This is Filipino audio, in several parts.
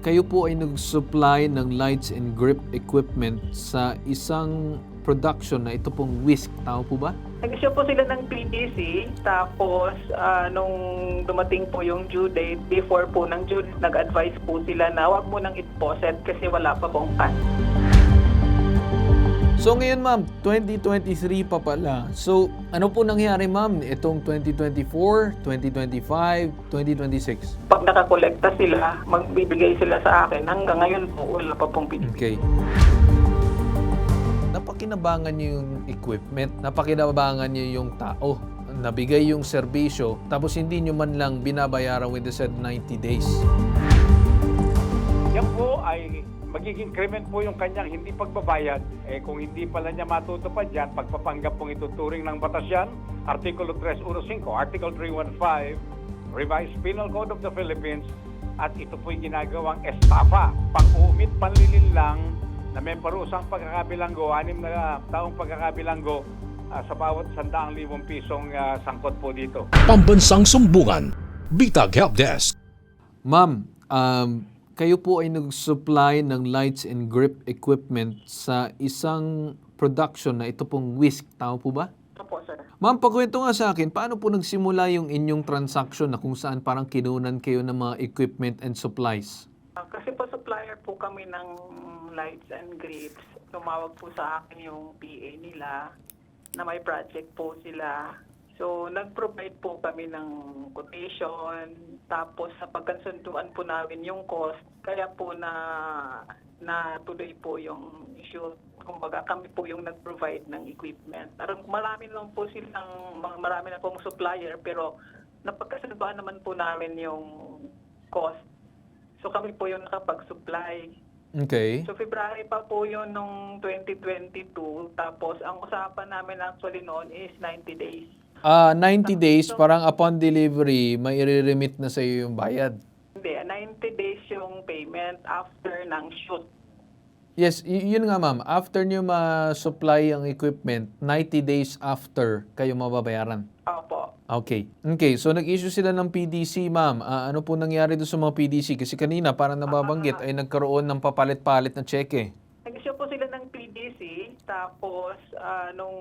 kayo po ay nag-supply ng lights and grip equipment sa isang production na ito pong Whisk. Tama po ba? Nag-issue po sila ng PDC, tapos nung dumating po yung due date, before po ng due date, nag-advise po sila na huwag mo nang i-deposit kasi wala pa pong funds. So ngayon ma'am, 2023 pa pala. So ano po nangyari ma'am itong 2024, 2025, 2026? Pag nakakolekta sila, magbibigay sila sa akin. Hanggang ngayon po, wala pa pong pinibigay. Okay. Napakinabangan niyo yung equipment, napakinabangan niyo yung tao, nabigay yung serbisyo, tapos hindi niyo man lang binabayaran with the said 90 days. Yan po ay magiging krimen po yung kanyang hindi pagbabayad. Kung hindi pala niya matutupad yan, pagpapanggap pong ituturing ng batas yan, Artikulo 315, Article 315, Revised Penal Code of the Philippines, at ito po'y ginagawang estafa, pang-umit, panlilinlang, na may parusang pagkakabilanggo, 6 na taong pagkakabilanggo sa bawat 100,000 pisong sangkot po dito. Pambansang Sumbungan, Bitag Helpdesk. Ma'am, kayo po ay nag-supply ng lights and grip equipment sa isang production na ito pong Whisk. Tama po ba? Opo, sir. Ma'am, pagkwento nga sa akin, paano po nagsimula yung inyong transaction na kung saan parang kinunan kayo ng mga equipment and supplies? Kasi po supplier po kami ng lights and grips. Tumawag po sa akin yung PA nila na may project po sila. So, nag-provide po kami ng quotation, tapos sa pagkasunduan po namin yung cost, kaya po na tuloy po yung issue. Kumbaga kami po yung nag-provide ng equipment. Marami na pong supplier, pero napagkasunduan naman po namin yung cost. So, kami po yung nakapag-supply. Okay. So, February pa po yun nung 2022. Tapos, ang usapan namin actually noon is 90 days. 90 days, parang upon delivery, may i-remit na sa iyo yung bayad. Hindi, 90 days yung payment after ng shoot. Yes, yun nga ma'am. After nyo ma-supply ang equipment, 90 days after kayo mababayaran. Opo. Okay. Okay, so nag-issue sila ng PDC, ma'am. Ano po nangyari doon sa mga PDC? Kasi kanina, parang nababanggit, ay nagkaroon ng papalit-palit na cheque. Nag-issue po sila ng PDC, tapos nung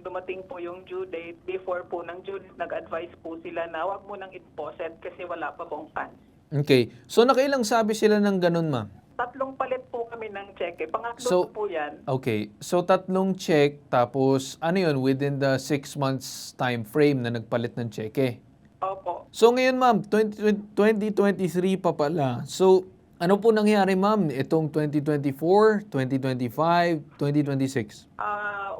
dumating po yung due date, before po ng due date, nag-advise po sila na huwag mo nang i-deposit kasi wala pa pong funds. Okay. So nakailang sabi sila ng ganun, ma'am? 3 palit po kami ng cheque. Pangatlo So, po yan. Okay. So 3 check, tapos ano yun, within the 6 months time frame na nagpalit ng cheque. Opo. So ngayon ma'am, 2023 pa pala. So ano po nangyari ma'am itong 2024, 2025, 2026?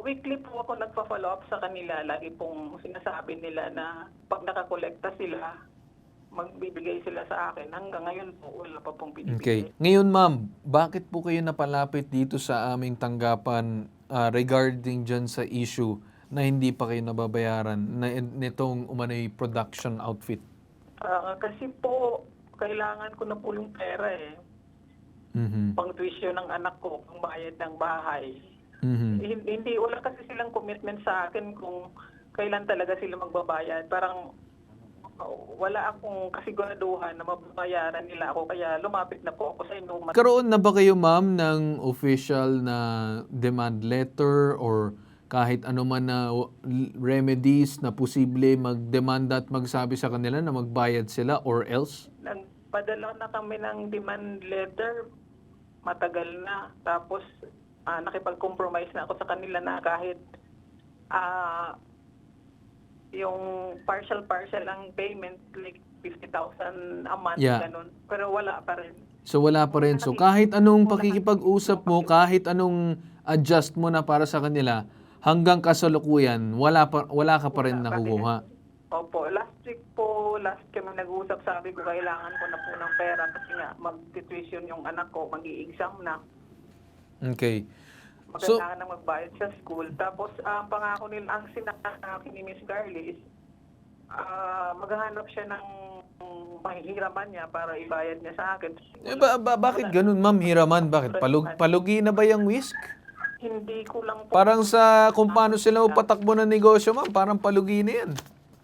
Weekly po ako nagpa-follow up sa kanila. Lagi pong sinasabi nila na pag nakakolekta sila, magbibigay sila sa akin. Hanggang ngayon po, wala pa pong binibigay. Okay. Ngayon ma'am, bakit po kayo napalapit dito sa aming tanggapan regarding dyan sa issue na hindi pa kayo nababayaran na nitong umano'y production outfit? Kasi po, kailangan ko na po yung pera eh. Pang tuition ng anak ko, pang bayad ng bahay. Hindi, wala kasi silang commitment sa akin kung kailan talaga sila magbabayad. Parang wala akong kasiguraduhan na mababayaran nila ako, kaya lumapit na po ako sa inyo. Karoon na ba kayo ma'am ng official na demand letter or kahit ano man na remedies na posible magdemanda at magsabi sa kanila na magbayad sila or else? Nagpadala na kami ng demand letter, matagal na. Tapos nakipag-compromise na ako sa kanila na kahit yung partial ang payment, like 50,000 a month, ganun. Pero wala pa rin. So wala pa rin. So kahit anong pakikipag-usap mo, kahit anong adjust mo na para sa kanila, hanggang kasalukuyan, wala ka pa rin nakukuha. Opo, last kami nag-usap, sabi ko kailangan ko na po ng pera kasi nga mag-tuition yung anak ko, mag-i-exam na. Okay. Magkailangan na magbayad sa school. Tapos, ang pangako nila, ang sinasabi ni Miss Carly is, maghahanap siya ng mahihiraman niya para ibayad niya sa akin. Bakit ganun, ma'am? Hiraman? Bakit? Palugi na ba yung Whisk? Hindi ko lang po. Parang sa kung paano sila upatakbo ng negosyo, ma'am, parang palugi na yan.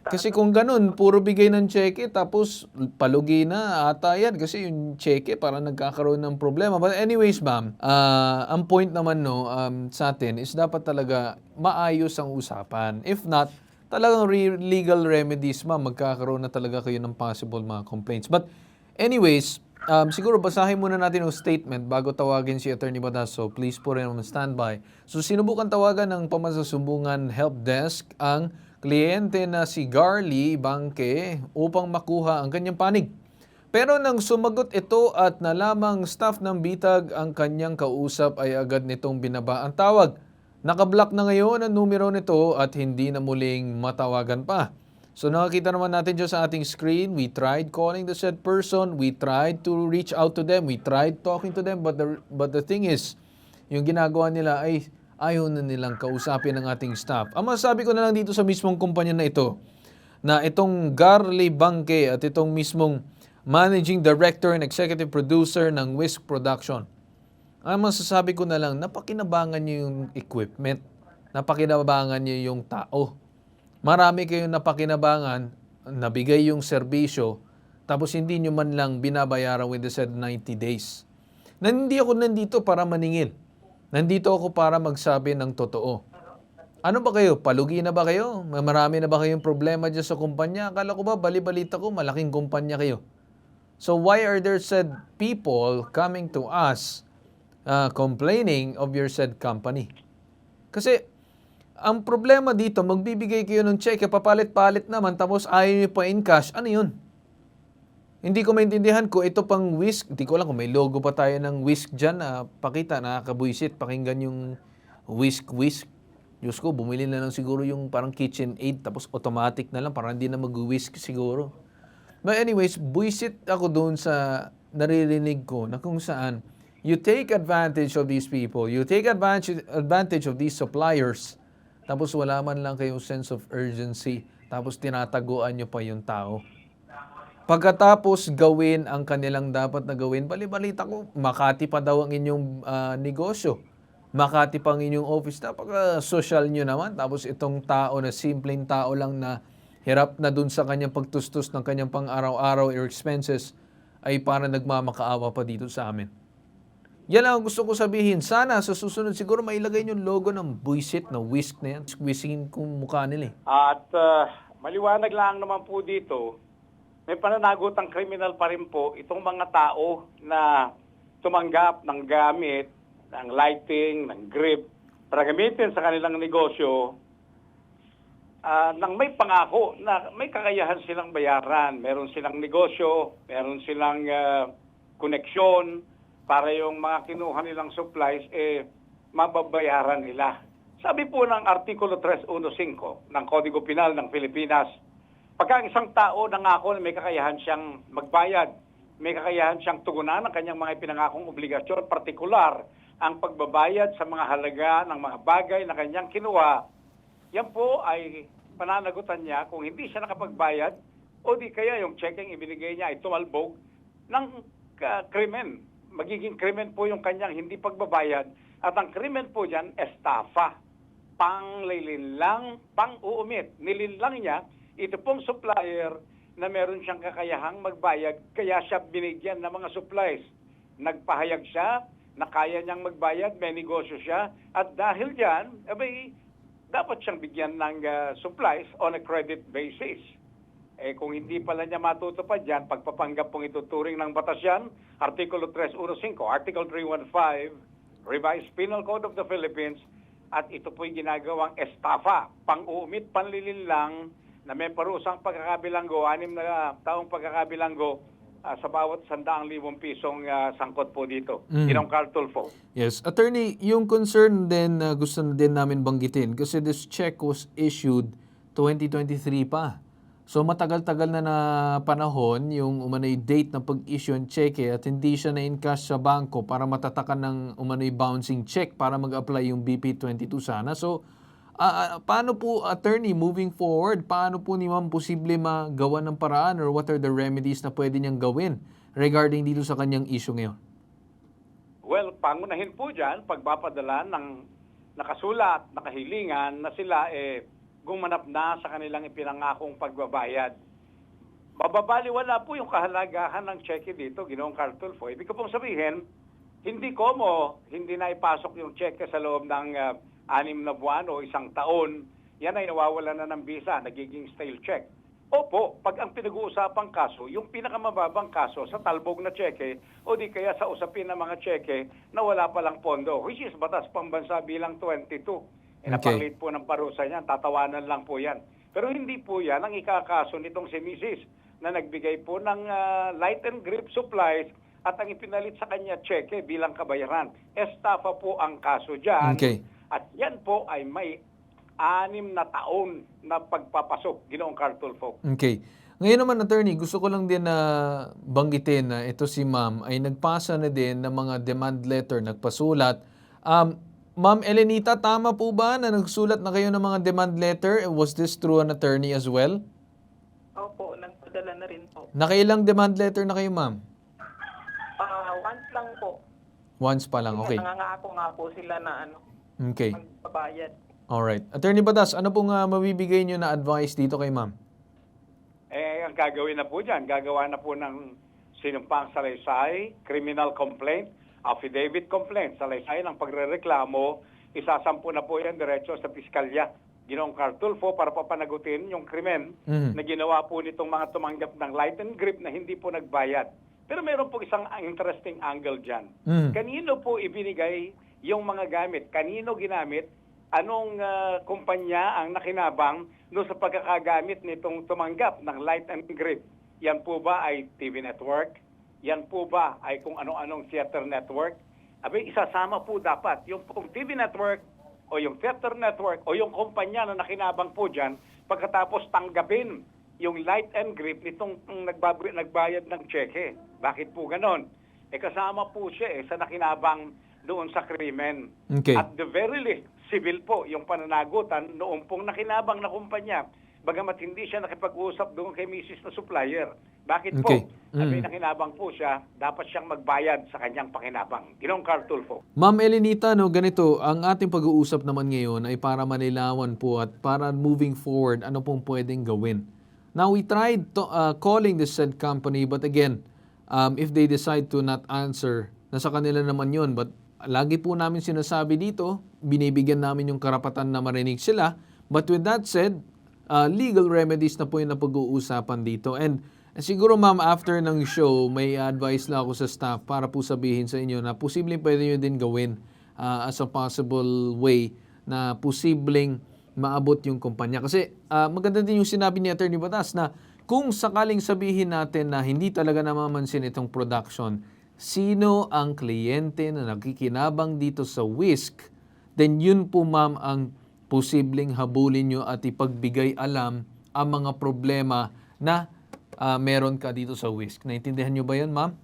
Kasi kung ganun, puro bigay ng cheque tapos palugi na ata yan kasi yung cheque parang nagkakaroon ng problema. But anyways, ma'am, ang point naman no sa atin is dapat talaga maayos ang usapan. If not, talagang legal remedies, ma'am, magkakaroon na talaga kayo ng possible mga complaints. But anyways, siguro basahin muna natin yung statement bago tawagin si Attorney Badaso. Please put it on standby. So sinubukan tawagan ng Pamansasumbungan Help Desk ang kliyente na si Garly Bangke upang makuha ang kanyang panig. Pero nang sumagot ito at nalamang staff ng bitag ang kanyang kausap ay agad nitong binaba ang tawag. Nakablock na ngayon ang numero nito at hindi na muling matawagan pa. So nakakita naman natin dyan sa ating screen, we tried calling the said person, we tried to reach out to them, we tried talking to them, but the thing is, yung ginagawa nila ay ayaw na nilang kausapin ng ating staff. Ang masasabi ko na lang dito sa mismong kumpanya na ito, na itong Garly Bangke at itong mismong Managing Director and Executive Producer ng Whisk Production, ang masasabi ko na lang, napakinabangan nyo yung equipment, napakinabangan nyo yung tao. Marami kayong napakinabangan, nabigay yung serbisyo, tapos hindi nyo man lang binabayaran with the said 90 days. Hindi ako nandito para maningil. Nandito ako para magsabi ng totoo. Ano ba kayo? Palugi na ba kayo? Marami na ba kayong problema dyan sa kumpanya? Akala ko ba, bali-balita ko, malaking kumpanya kayo. So why are there said people coming to us complaining of your said company? Kasi ang problema dito, magbibigay kayo ng check, papalit-palit naman, tapos ayaw nyo pa in cash. Ano yun? Hindi ko maintindihan ko ito pang Whisk. Hindi ko alam kung may logo pa tayo ng Whisk dyan. Pakita, nakakabuisit. Pakinggan yung Whisk. Diyos ko, bumili na lang siguro yung parang KitchenAid, tapos automatic na lang, parang hindi na mag-whisk siguro. But anyways, buisit ako doon sa naririnig ko na kung saan you take advantage of these people, you take advantage of these suppliers, tapos wala man lang kayong sense of urgency, tapos tinataguan nyo pa yung tao. Pagkatapos gawin ang kanilang dapat na gawin, bali-balita ko, Makati pa daw ang inyong negosyo. Makati pa ang inyong office. Napaka-social nyo naman. Tapos itong tao na simpleng tao lang na hirap na dun sa kanyang pagtustos ng kanyang pang-araw-araw or expenses ay parang nagmamakaawa pa dito sa amin. Yan lang ang gusto ko sabihin. Sana sa susunod siguro mailagay yung logo ng buisit na Whisk na yan. Whisking kung mukha nila eh. At maliwanag lang naman po dito, may pananagutang kriminal pa rin po itong mga tao na tumanggap ng gamit, ng lighting, ng grip, para gamitin sa kanilang negosyo nang may pangako na may kakayahan silang bayaran. Meron silang negosyo, meron silang koneksyon para yung mga kinuha nilang supplies, mababayaran nila. Sabi po ng Artikulo 315 ng Kodigo Penal ng Pilipinas, pagka isang tao nangako na may kakayahan siyang magbayad, may kakayahan siyang tugunan ng kanyang mga pinangakong obligasyon, partikular ang pagbabayad sa mga halaga ng mga bagay na kanyang kinuha, yan po ay pananagutan niya kung hindi siya nakapagbayad o di kaya yung checking ibinigay niya ay tumalbog ng krimen. Magiging krimen po yung kanyang hindi pagbabayad at ang krimen po dyan, estafa, panglilinlang, pang-uumit. Nilinlang niya ito pong supplier na meron siyang kakayahang magbayad, kaya siya binigyan ng mga supplies. Nagpahayag siya na kaya niyang magbayad, may negosyo siya, at dahil dyan, dapat siyang bigyan ng supplies on a credit basis. Kung hindi pala niya matutupad yan, pagpapanggap pong ituturing ng batas yan, Artikulo 315, Article 315, Revised Penal Code of the Philippines, at ito po'y ginagawang estafa, pang-uumit, panlilinlang, na may parusang pagkakabilanggo, 6 na taong pagkakabilanggo sa bawat 100,000 pisong sangkot po dito. Inong Carl Tulfo. Yes. Attorney, yung concern din gusto din namin banggitin kasi this check was issued 2023 pa. So matagal-tagal na panahon yung umano'y date ng pag-issue ng cheque at hindi siya na-encash sa bangko para matatakan ng umano'y bouncing check para mag-apply yung BP22 sana. So paano po, attorney, moving forward, paano po ni ma'am posible magawa ng paraan or what are the remedies na pwede niyang gawin regarding dito sa kanyang issue ngayon? Well, pangunahin po dyan, pagpapadala ng nakasulat, nakahilingan na sila gumanap na sa kanilang ipinangakong pagbabayad. Mababaliwala po yung kahalagahan ng cheque dito, Ginoong Carl Tulfo. Ibig ko pong sabihin, hindi na ipasok yung cheque sa loob ng 6 na buwan o 1 taon, yan ay nawawalan na ng visa, nagiging stale check. Opo, pag ang pinag-uusapang kaso, yung pinakamababang kaso sa talbog na cheque o di kaya sa usapin ng mga cheque na wala palang pondo, which is Batas Pambansa bilang 22. Napanglit po ng parusa niyan, tatawanan lang po yan. Pero hindi po yan ang ikakaso nitong si Mrs. na nagbigay po ng light and grip supplies at ang ipinalit sa kanya cheque bilang kabayaran. Estafa po ang kaso dyan. Okay. At yan po ay may 6 na taon na pagpapasok, Ginoong Carl Tulfo. Okay. Ngayon naman, attorney, gusto ko lang din na banggitin na ito si ma'am ay nagpasa na din ng mga demand letter, nagpasulat. Ma'am Elenita, tama po ba na nagsulat na kayo ng mga demand letter? Was this through an attorney as well? Opo, nagpadala na rin po. Nakailang demand letter na kayo, ma'am? Once lang po. Once pa lang, okay. Nangangako nga po sila na Okay. magbabayad. Alright. Attorney Batas, ano pong mabibigay nyo na advice dito kay ma'am? Ang gagawin na po dyan, gagawa na po ng sinumpang salaysay, criminal complaint, affidavit complaint, salaysay ng pagrereklamo, isasampu na po yan diretso sa piskalya, Ginoong Carl Tulfo, para papanagutin yung krimen na ginawa po nitong mga tumanggap ng light and grip na hindi po nagbayad. Pero meron po isang interesting angle dyan. Kanino po ibinigay yung mga gamit? Kanino ginamit? Anong kumpanya ang nakinabang no sa pagkakagamit nitong tumanggap ng light and grip? Yan po ba ay TV network? Yan po ba ay kung ano-anong theater network? Abay, isasama po dapat yung TV network o yung theater network o yung kumpanya na nakinabang po dyan pagkatapos tanggapin yung light and grip nitong nagbayad ng cheque. Bakit po ganon? Kasama po siya sa nakinabang doon sa krimen. Okay. At the very least, civil po yung pananagutan noong pong nakinabang na kumpanya. Bagamat hindi siya nakipag-usap doon kay Mrs. na supplier. Bakit Okay. po? Sabi nakinabang po siya, dapat siyang magbayad sa kanyang pakinabang. Ginoong Carl Tulfo. Ma'am Elenita, ganito, ang ating pag-uusap naman ngayon ay para manilawan po at para moving forward, ano pong pwedeng gawin. Now, we tried calling the said company, but again, if they decide to not answer, nasa kanila naman yun. But lagi po namin sinasabi dito, binibigyan namin yung karapatan na marinig sila. But with that said, legal remedies na po yung napag-uusapan dito. And siguro ma'am, after ng show, may advice lang ako sa staff para po sabihin sa inyo na posibleng pwede nyo din gawin as a possible way na posibleng maabot yung kumpanya. Kasi maganda din yung sinabi ni Attorney Batas na kung sakaling sabihin natin na hindi talaga namamansin itong production, sino ang kliyente na nakikinabang dito sa WISC, then yun po ma'am ang posibleng habulin nyo at ipagbigay alam ang mga problema na meron ka dito sa WISC. Naintindihan nyo ba yun, ma'am?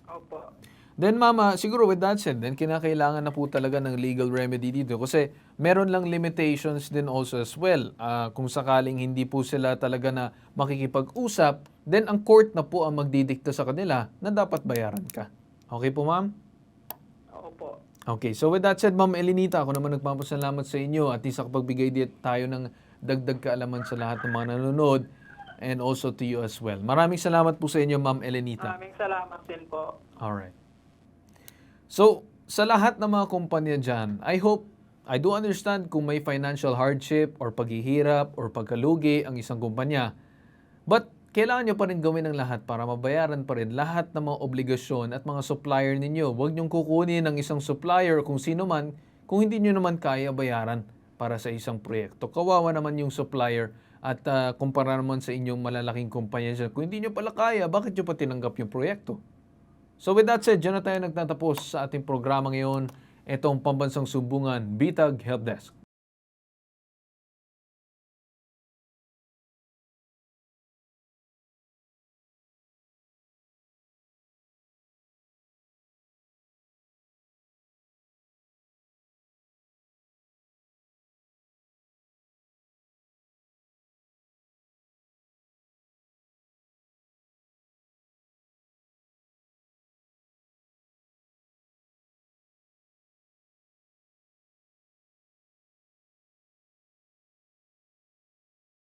Opo. Then ma'am, siguro with that said, then kinakailangan na po talaga ng legal remedy dito kasi meron lang limitations din also as well. Kung sakaling hindi po sila talaga na makikipag-usap, then ang court na po ang magdidikta sa kanila na dapat bayaran ka. Okay po, ma'am? Opo. Okay, so with that said, Ma'am Elenita, ako naman nagpapasalamat sa inyo at isa kapagbigay tayo ng dagdag kaalaman sa lahat ng mga nanonood and also to you as well. Maraming salamat po sa inyo, Ma'am Elenita. Maraming salamat din po. Alright. So, sa lahat ng mga kumpanya dyan, I do understand kung may financial hardship or paghihirap or pagkalugi ang isang kumpanya. But, kailangan nyo pa rin gawin ang lahat para mabayaran pa rin lahat ng mga obligasyon at mga supplier ninyo. Huwag nyong kukunin ng isang supplier kung sino man kung hindi nyo naman kaya bayaran para sa isang proyekto. Kawawa naman yung supplier at kumpara naman sa inyong malalaking kumpanya. Kung hindi nyo pala kaya, bakit nyo pa tinanggap yung proyekto? So with that said, dyan na tayo nagtatapos sa ating programa ngayon. Itong Pambansang Sumbungan Bitag Helpdesk.